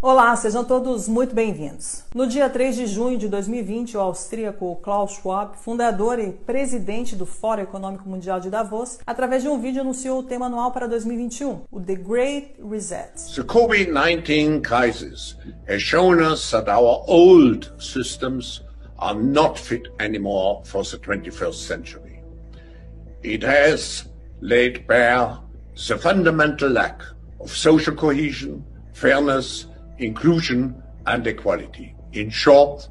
Olá, sejam todos muito bem-vindos. No dia 3 de junho de 2020, o austríaco Klaus Schwab, fundador e presidente do Fórum Econômico Mundial de Davos, através de um vídeo anunciou o tema anual para 2021, o The Great Reset. The COVID-19 crisis has shown us that our old systems are not fit anymore for the 21st century. It has laid bare the fundamental lack of social cohesion, fairness, inclusion and equality. In short,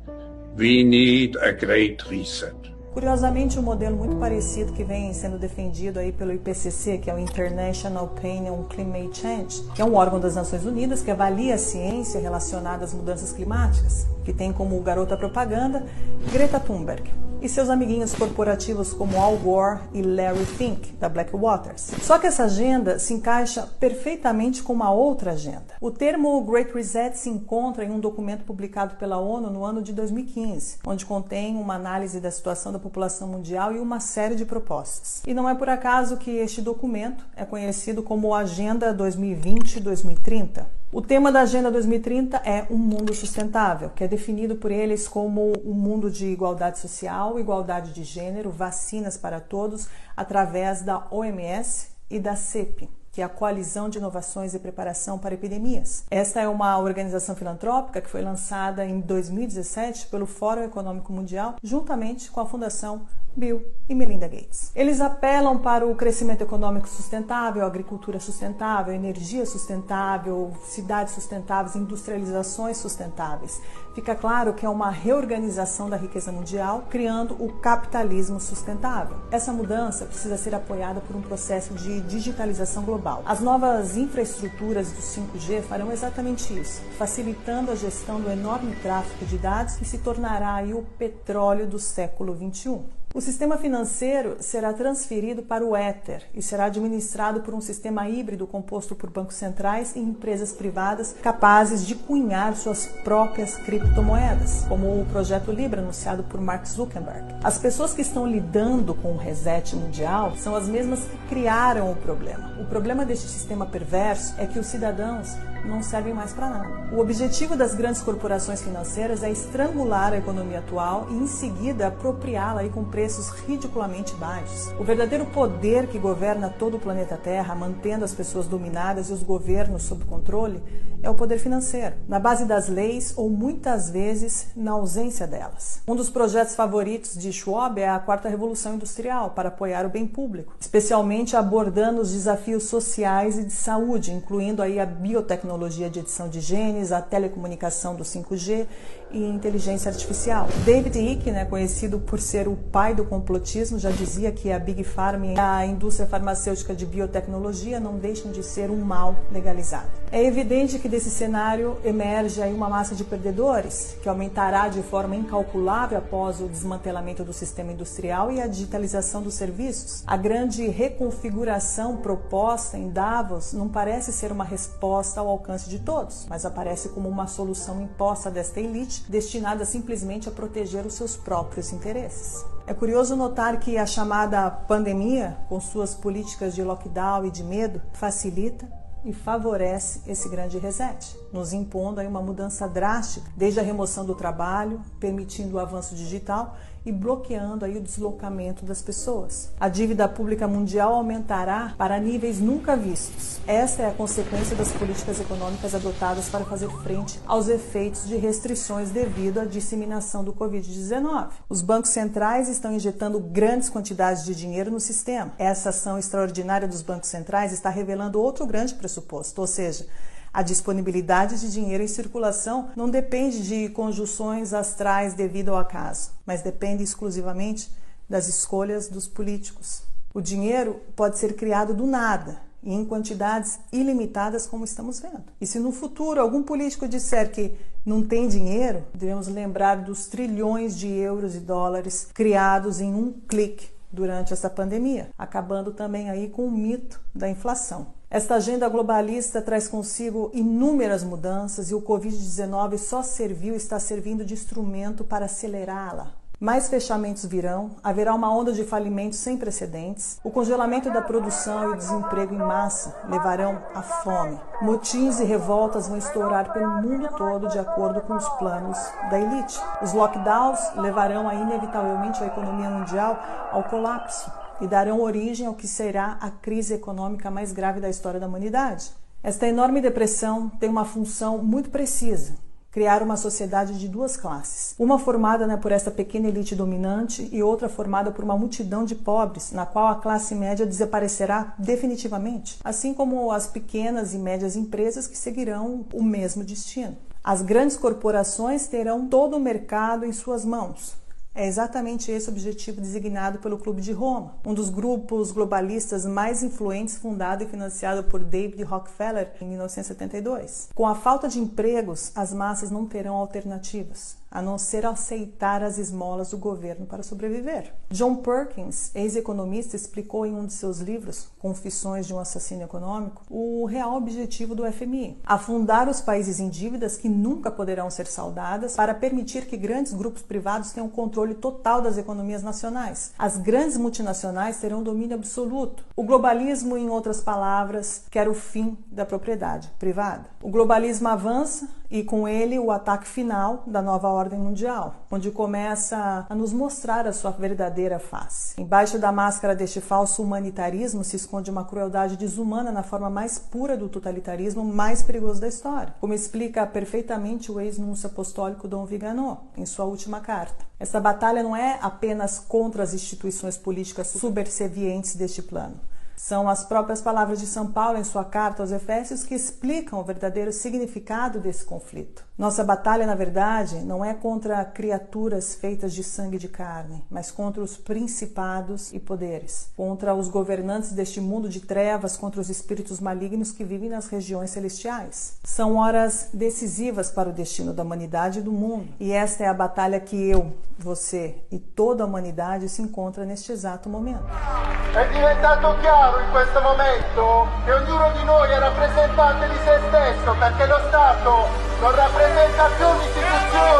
we need a great reset. Curiosamente, um modelo muito parecido que vem sendo defendido aí pelo IPCC, que é o International Panel on Climate Change, que é um órgão das Nações Unidas que avalia a ciência relacionada às mudanças climáticas, que tem como garota propaganda Greta Thunberg e seus amiguinhos corporativos como Al Gore e Larry Fink, da Blackwater. Só que essa agenda se encaixa perfeitamente com uma outra agenda. O termo Great Reset se encontra em um documento publicado pela ONU no ano de 2015, onde contém uma análise da situação da população mundial e uma série de propostas. E não é por acaso que este documento é conhecido como Agenda 2020-2030. O tema da Agenda 2030 é um mundo sustentável, que é definido por eles como um mundo de igualdade social, igualdade de gênero, vacinas para todos, através da OMS e da CEP, que é a Coalizão de Inovações e Preparação para Epidemias. Esta é uma organização filantrópica que foi lançada em 2017 pelo Fórum Econômico Mundial, juntamente com a Fundação Bill e Melinda Gates. Eles apelam para o crescimento econômico sustentável, agricultura sustentável, energia sustentável, cidades sustentáveis, industrializações sustentáveis. Fica claro que é uma reorganização da riqueza mundial, criando o capitalismo sustentável. Essa mudança precisa ser apoiada por um processo de digitalização global. As novas infraestruturas do 5G farão exatamente isso, facilitando a gestão do enorme tráfego de dados que se tornará aí o petróleo do século XXI. O sistema financeiro será transferido para o Ether e será administrado por um sistema híbrido composto por bancos centrais e empresas privadas capazes de cunhar suas próprias criptomoedas, como o projeto Libra anunciado por Mark Zuckerberg. As pessoas que estão lidando com o reset mundial são as mesmas que criaram o problema. O problema deste sistema perverso é que os cidadãos não servem mais para nada. O objetivo das grandes corporações financeiras é estrangular a economia atual e, em seguida, apropriá-la com preços ridiculamente baixos. O verdadeiro poder que governa todo o planeta Terra, mantendo as pessoas dominadas e os governos sob controle, é o poder financeiro, na base das leis ou, muitas vezes, na ausência delas. Um dos projetos favoritos de Schwab é a Quarta Revolução Industrial, para apoiar o bem público, especialmente abordando os desafios sociais e de saúde, incluindo aí a biotecnologia de edição de genes, a telecomunicação do 5G e inteligência artificial. David Icke, conhecido por ser o pai do complotismo, já dizia que a Big Pharma e a indústria farmacêutica de biotecnologia não deixam de ser um mal legalizado. É evidente que desse cenário emerge aí uma massa de perdedores, que aumentará de forma incalculável após o desmantelamento do sistema industrial e a digitalização dos serviços. A grande reconfiguração proposta em Davos não parece ser uma resposta ao alcance de todos, mas aparece como uma solução imposta desta elite, destinada simplesmente a proteger os seus próprios interesses. É curioso notar que a chamada pandemia, com suas políticas de lockdown e de medo, facilita e favorece esse grande reset, nos impondo aí uma mudança drástica, desde a remoção do trabalho, permitindo o avanço digital e bloqueando aí o deslocamento das pessoas. A dívida pública mundial aumentará para níveis nunca vistos. Esta é a consequência das políticas econômicas adotadas para fazer frente aos efeitos de restrições devido à disseminação do Covid-19. Os bancos centrais estão injetando grandes quantidades de dinheiro no sistema. Essa ação extraordinária dos bancos centrais está revelando outro grande pressuposto, ou seja, a disponibilidade de dinheiro em circulação não depende de conjunções astrais devido ao acaso, mas depende exclusivamente das escolhas dos políticos. O dinheiro pode ser criado do nada e em quantidades ilimitadas, como estamos vendo. E se no futuro algum político disser que não tem dinheiro, devemos lembrar dos trilhões de euros e dólares criados em um clique durante essa pandemia, acabando também aí com o mito da inflação. Esta agenda globalista traz consigo inúmeras mudanças e o Covid-19 só serviu e está servindo de instrumento para acelerá-la. Mais fechamentos virão, haverá uma onda de falimentos sem precedentes, o congelamento da produção e o desemprego em massa levarão à fome. Motins e revoltas vão estourar pelo mundo todo de acordo com os planos da elite. Os lockdowns levarão inevitavelmente a economia mundial ao colapso e darão origem ao que será a crise econômica mais grave da história da humanidade. Esta enorme depressão tem uma função muito precisa: criar uma sociedade de duas classes. Uma formada por esta pequena elite dominante e outra formada por uma multidão de pobres, na qual a classe média desaparecerá definitivamente, assim como as pequenas e médias empresas que seguirão o mesmo destino. As grandes corporações terão todo o mercado em suas mãos. É exatamente esse o objetivo designado pelo Clube de Roma, um dos grupos globalistas mais influentes, fundado e financiado por David Rockefeller em 1972. Com a falta de empregos, as massas não terão alternativas, a não ser aceitar as esmolas do governo para sobreviver. John Perkins, ex-economista, explicou em um de seus livros, Confissões de um Assassino Econômico, o real objetivo do FMI: afundar os países em dívidas que nunca poderão ser saldadas para permitir que grandes grupos privados tenham controle total das economias nacionais. As grandes multinacionais terão domínio absoluto. O globalismo, em outras palavras, quer o fim da propriedade privada. O globalismo avança e com ele o ataque final da nova ordem mundial, onde começa a nos mostrar a sua verdadeira face. Embaixo da máscara deste falso humanitarismo se esconde uma crueldade desumana na forma mais pura do totalitarismo mais perigoso da história, como explica perfeitamente o ex-núncio apostólico Dom Vigano em sua última carta. Esta batalha não é apenas contra as instituições políticas subservientes deste plano. São as próprias palavras de São Paulo em sua carta aos Efésios que explicam o verdadeiro significado desse conflito. Nossa batalha, na verdade, não é contra criaturas feitas de sangue e de carne, mas contra os principados e poderes, contra os governantes deste mundo de trevas, contra os espíritos malignos que vivem nas regiões celestiais. São horas decisivas para o destino da humanidade e do mundo, e esta é a batalha que eu, você e toda a humanidade se encontra neste exato momento. È diventato chiaro in questo momento che ognuno di noi è rappresentante di se stesso, perché lo Stato non rappresenta più l'istituzione.